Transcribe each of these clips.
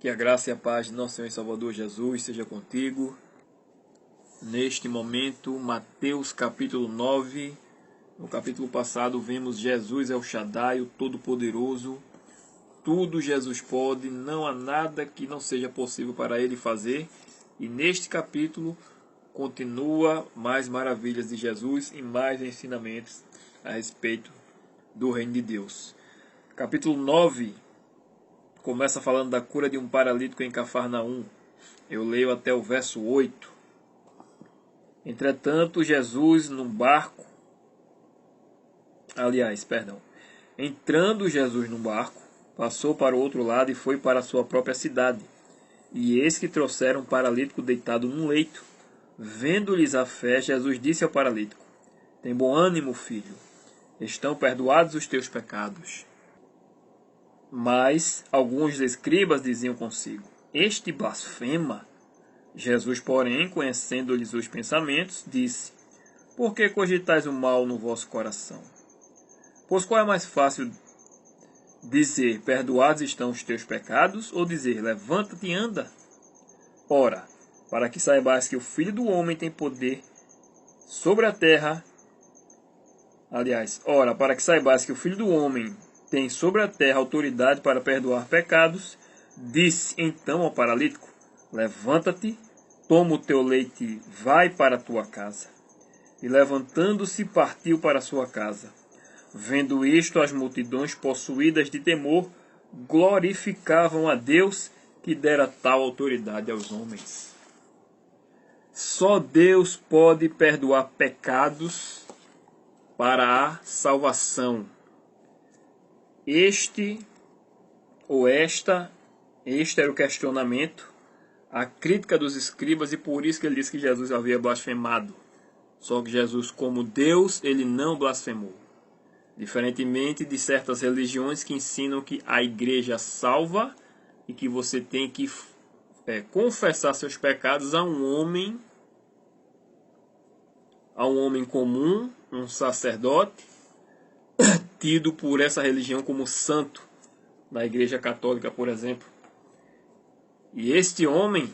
Que a graça e a paz de nosso Senhor e Salvador Jesus seja contigo. Neste momento, Mateus capítulo 9. No capítulo passado vimos Jesus El Shaddai, o Todo-Poderoso. Tudo Jesus pode, não há nada que não seja possível para Ele fazer. E neste capítulo continua mais maravilhas de Jesus e mais ensinamentos a respeito do reino de Deus. Capítulo 9 começa falando da cura de um paralítico em Cafarnaum. Eu leio até o verso 8. Entretanto, Entrando Jesus num barco, passou para o outro lado e foi para a sua própria cidade. E eis que trouxeram um paralítico deitado num leito. Vendo-lhes a fé, Jesus disse ao paralítico: Tem bom ânimo, filho, estão perdoados os teus pecados. Mas alguns escribas diziam consigo: Este blasfema. Jesus, porém, conhecendo-lhes os pensamentos, disse: Por que cogitais o mal no vosso coração? Pois qual é mais fácil dizer: Perdoados estão os teus pecados, ou dizer: Levanta-te e anda? Ora, para que saibais que o Filho do Homem tem poder sobre a terra. Para que saibais que o Filho do Homem tem sobre a terra autoridade para perdoar pecados, disse então ao paralítico: Levanta-te, toma o teu leite e vai para a tua casa. E levantando-se, partiu para a sua casa. Vendo isto, as multidões, possuídas de temor, glorificavam a Deus que dera tal autoridade aos homens. Só Deus pode perdoar pecados para a salvação. Este era o questionamento, a crítica dos escribas, e por isso que ele disse que Jesus havia blasfemado. Só que Jesus, como Deus, ele não blasfemou. Diferentemente de certas religiões que ensinam que a igreja salva e que você tem que confessar seus pecados a um homem comum, um sacerdote, tido por essa religião como santo, na igreja católica, por exemplo. E este homem,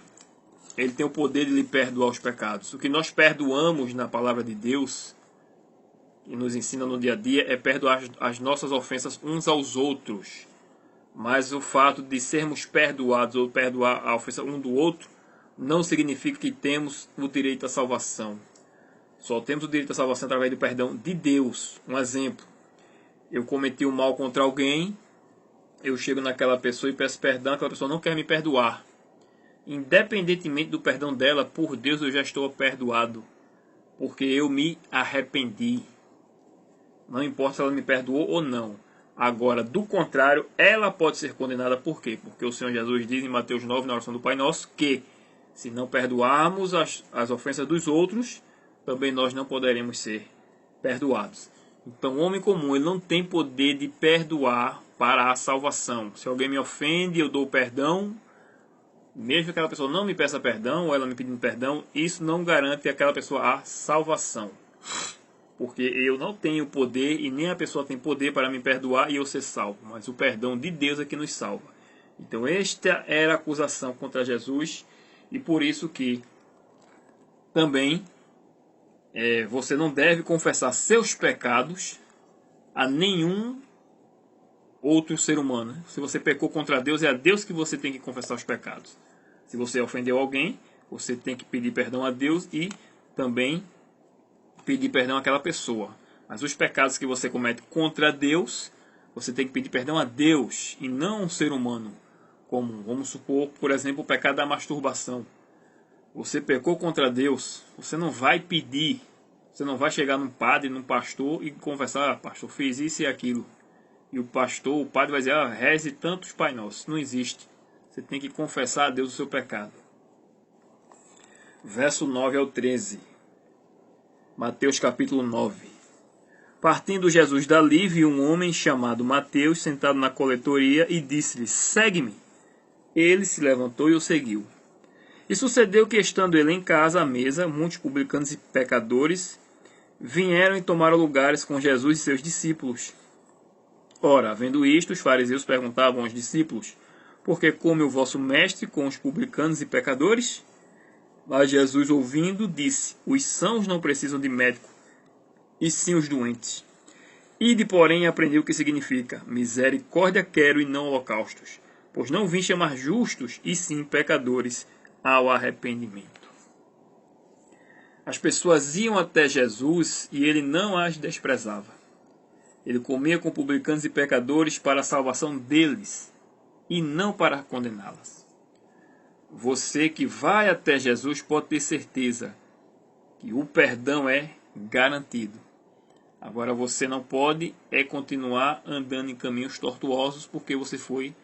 ele tem o poder de lhe perdoar os pecados. O que nós perdoamos na palavra de Deus, e nos ensina no dia a dia, é perdoar as nossas ofensas uns aos outros. Mas o fato de sermos perdoados ou perdoar a ofensa um do outro não significa que temos o direito à salvação. Só temos o direito à salvação através do perdão de Deus. Um exemplo: eu cometi um mal contra alguém, eu chego naquela pessoa e peço perdão, aquela pessoa não quer me perdoar. Independentemente do perdão dela, por Deus eu já estou perdoado, porque eu me arrependi. Não importa se ela me perdoou ou não. Agora, do contrário, ela pode ser condenada. Por quê? Porque o Senhor Jesus diz em Mateus 9, na oração do Pai Nosso, que se não perdoarmos as ofensas dos outros, também nós não poderemos ser perdoados. Então, o homem comum, ele não tem poder de perdoar para a salvação. Se alguém me ofende, eu dou perdão, mesmo que aquela pessoa não me peça perdão, ou ela me pedindo perdão, isso não garante àquela pessoa a salvação. Porque eu não tenho poder e nem a pessoa tem poder para me perdoar e eu ser salvo. Mas o perdão de Deus é que nos salva. Então esta era a acusação contra Jesus, e por isso que também você não deve confessar seus pecados a nenhum outro ser humano. Se você pecou contra Deus, é a Deus que você tem que confessar os pecados. Se você ofendeu alguém, você tem que pedir perdão a Deus e também pedir perdão àquela pessoa. Mas os pecados que você comete contra Deus, você tem que pedir perdão a Deus e não a um ser humano comum. Vamos supor, por exemplo, o pecado da masturbação. Você pecou contra Deus, você não vai pedir, você não vai chegar num padre, num pastor e confessar: pastor, fiz isso e aquilo. E o padre vai dizer: reze tantos Pai Nossos. Não existe. Você tem que confessar a Deus o seu pecado. Verso 9 ao 13. Mateus capítulo 9. Partindo Jesus dali, viu um homem chamado Mateus sentado na coletoria e disse-lhe: Segue-me. Ele se levantou e o seguiu. E sucedeu que, estando ele em casa, à mesa, muitos publicanos e pecadores vieram e tomaram lugares com Jesus e seus discípulos. Ora, vendo isto, os fariseus perguntavam aos discípulos: porque come o vosso mestre com os publicanos e pecadores? Mas Jesus, ouvindo, disse: os sãos não precisam de médico, e sim os doentes. Ide, porém, e aprendi o que significa: misericórdia quero e não holocaustos, pois não vim chamar justos, e sim pecadores ao arrependimento. As pessoas iam até Jesus e ele não as desprezava. Ele comia com publicanos e pecadores para a salvação deles e não para condená-las. Você que vai até Jesus pode ter certeza que o perdão é garantido. Agora você não pode continuar andando em caminhos tortuosos porque você foi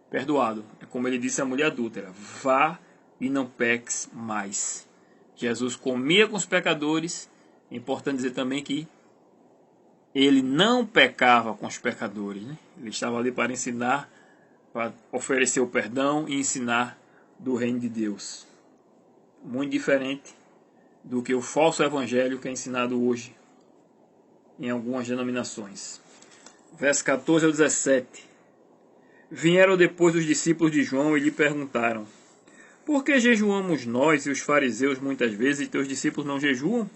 perdoado. É como ele disse à mulher adúltera: vá e não peques mais. Jesus comia com os pecadores. É importante dizer também que ele não pecava com os pecadores, né? Ele estava ali para ensinar, para oferecer o perdão e ensinar do reino de Deus. Muito diferente do que o falso evangelho que é ensinado hoje em algumas denominações. Verso 14 ao 17. Vieram depois os discípulos de João e lhe perguntaram: por que jejuamos nós e os fariseus muitas vezes e teus discípulos não jejuam?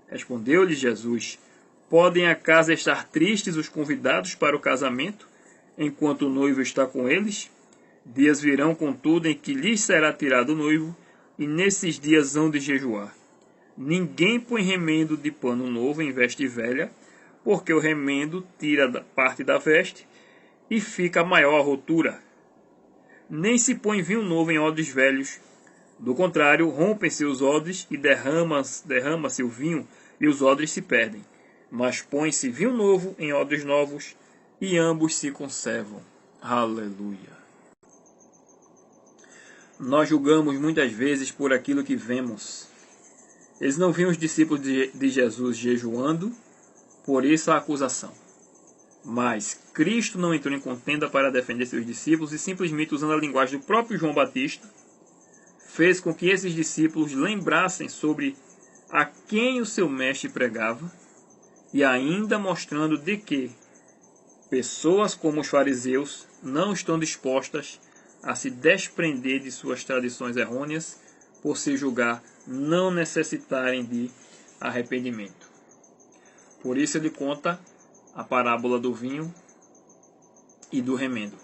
Respondeu-lhe Jesus: podem acaso estar tristes os convidados para o casamento, enquanto o noivo está com eles? Dias virão, contudo, em que lhes será tirado o noivo, e nesses dias hão de jejuar. Ninguém põe remendo de pano novo em veste velha, porque o remendo tira parte da veste e fica maior a rotura. Nem se põe vinho novo em odres velhos. Do contrário, rompem-se os odres e derrama-se o vinho, e os odres se perdem. Mas põe-se vinho novo em odres novos, e ambos se conservam. Aleluia. Nós julgamos muitas vezes por aquilo que vemos. Eles não viam os discípulos de Jesus jejuando, por isso a acusação. Mas Cristo não entrou em contenda para defender seus discípulos e simplesmente, usando a linguagem do próprio João Batista, fez com que esses discípulos lembrassem sobre a quem o seu mestre pregava, e ainda mostrando de que pessoas como os fariseus não estão dispostas a se desprender de suas tradições errôneas por se julgar não necessitarem de arrependimento. Por isso ele conta a parábola do vinho e do remendo.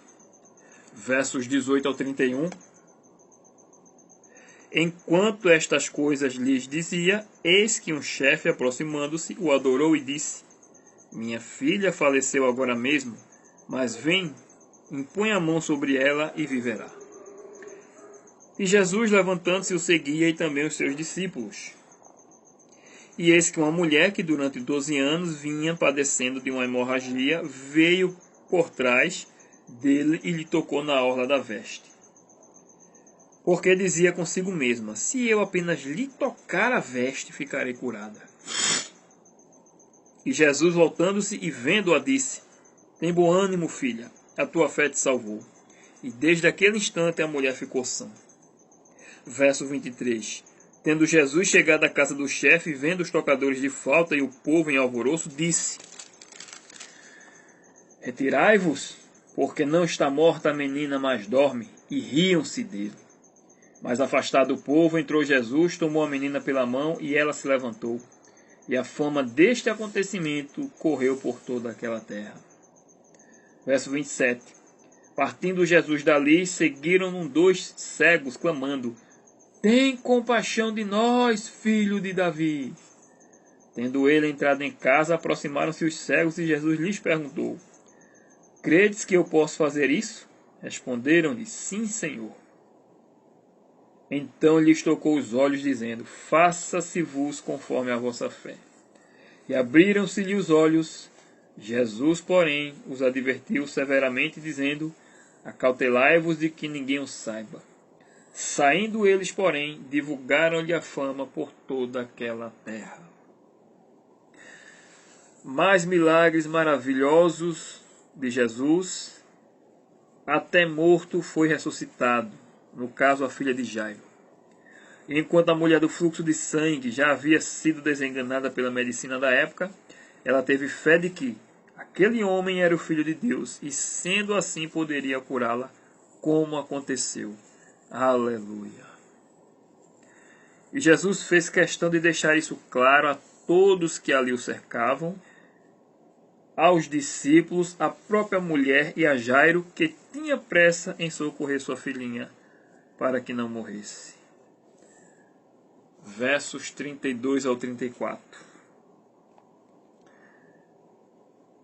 Versos 18 ao 31. Enquanto estas coisas lhes dizia, eis que um chefe, aproximando-se, o adorou e disse: minha filha faleceu agora mesmo, mas vem, impõe a mão sobre ela e viverá. E Jesus, levantando-se, o seguia, e também os seus discípulos. E eis que uma mulher que durante 12 anos vinha padecendo de uma hemorragia, veio por trás dele e lhe tocou na orla da veste. Porque dizia consigo mesma: se eu apenas lhe tocar a veste, ficarei curada. E Jesus, voltando-se e vendo-a, disse: tem bom ânimo, filha, a tua fé te salvou. E desde aquele instante a mulher ficou sã. Verso 23. Tendo Jesus chegado à casa do chefe, vendo os tocadores de flauta e o povo em alvoroço, disse: retirai-vos, porque não está morta a menina, mas dorme. E riam-se dele. Mas afastado o povo, entrou Jesus, tomou a menina pela mão, e ela se levantou. E a fama deste acontecimento correu por toda aquela terra. Verso 27. Partindo Jesus dali, seguiram-no 2 cegos, clamando: tem compaixão de nós, filho de Davi. Tendo ele entrado em casa, aproximaram-se os cegos, e Jesus lhes perguntou: credes que eu posso fazer isso? Responderam-lhe: sim, Senhor. Então lhes tocou os olhos, dizendo: faça-se-vos conforme a vossa fé. E abriram-se-lhe os olhos. Jesus, porém, os advertiu severamente, dizendo: acautelai-vos de que ninguém o saiba. Saindo eles, porém, divulgaram-lhe a fama por toda aquela terra. Mais milagres maravilhosos de Jesus. Até morto foi ressuscitado, no caso a filha de Jairo. E enquanto a mulher do fluxo de sangue já havia sido desenganada pela medicina da época, ela teve fé de que aquele homem era o Filho de Deus, e sendo assim poderia curá-la como aconteceu. Aleluia. E Jesus fez questão de deixar isso claro a todos que ali o cercavam, aos discípulos, à própria mulher e a Jairo, que tinha pressa em socorrer sua filhinha, para que não morresse. Versos 32 ao 34.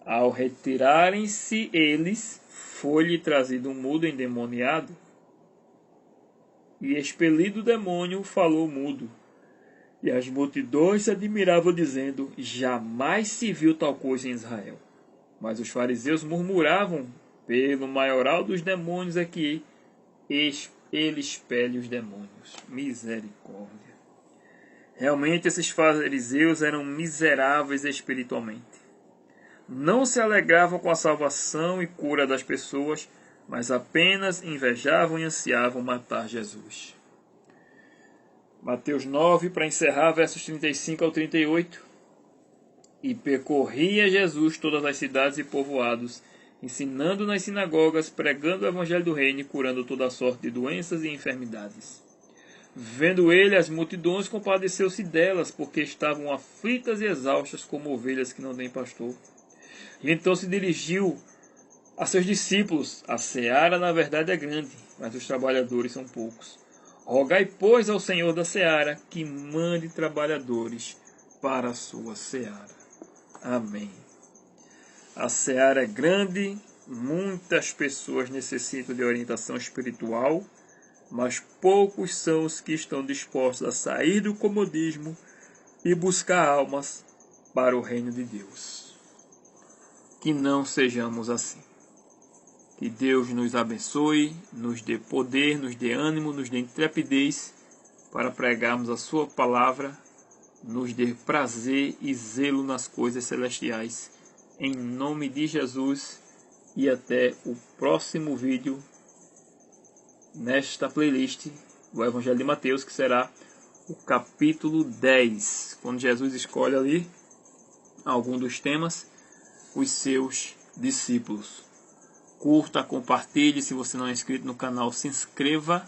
Ao retirarem-se eles, foi-lhe trazido um mudo endemoniado, e expelido o demônio, falou mudo. E as multidões se admiravam, dizendo: jamais se viu tal coisa em Israel. Mas os fariseus murmuravam: pelo maioral dos demônios é que ele expele os demônios. Misericórdia. Realmente esses fariseus eram miseráveis espiritualmente. Não se alegravam com a salvação e cura das pessoas, mas apenas invejavam e ansiavam matar Jesus. Mateus 9, para encerrar, versos 35 ao 38. E percorria Jesus todas as cidades e povoados, ensinando nas sinagogas, pregando o evangelho do reino e curando toda sorte de doenças e enfermidades. Vendo ele as multidões, compadeceu-se delas, porque estavam aflitas e exaustas como ovelhas que não têm pastor. E então se dirigiu a seus discípulos: a seara na verdade é grande, mas os trabalhadores são poucos. Rogai, pois, ao Senhor da seara que mande trabalhadores para a sua seara. Amém. A seara é grande, muitas pessoas necessitam de orientação espiritual, mas poucos são os que estão dispostos a sair do comodismo e buscar almas para o reino de Deus. Que não sejamos assim. Que Deus nos abençoe, nos dê poder, nos dê ânimo, nos dê intrepidez para pregarmos a sua palavra, nos dê prazer e zelo nas coisas celestiais. Em nome de Jesus, e até o próximo vídeo nesta playlist do Evangelho de Mateus, que será o capítulo 10, quando Jesus escolhe ali algum dos temas, os seus discípulos. Curta, compartilhe, se você não é inscrito no canal, se inscreva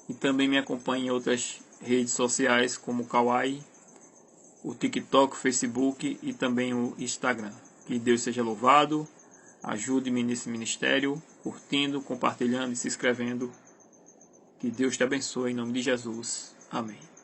e também me acompanhe em outras redes sociais como o Kawaii, o TikTok, o Facebook e também o Instagram. Que Deus seja louvado, ajude-me nesse ministério, curtindo, compartilhando e se inscrevendo. Que Deus te abençoe em nome de Jesus. Amém.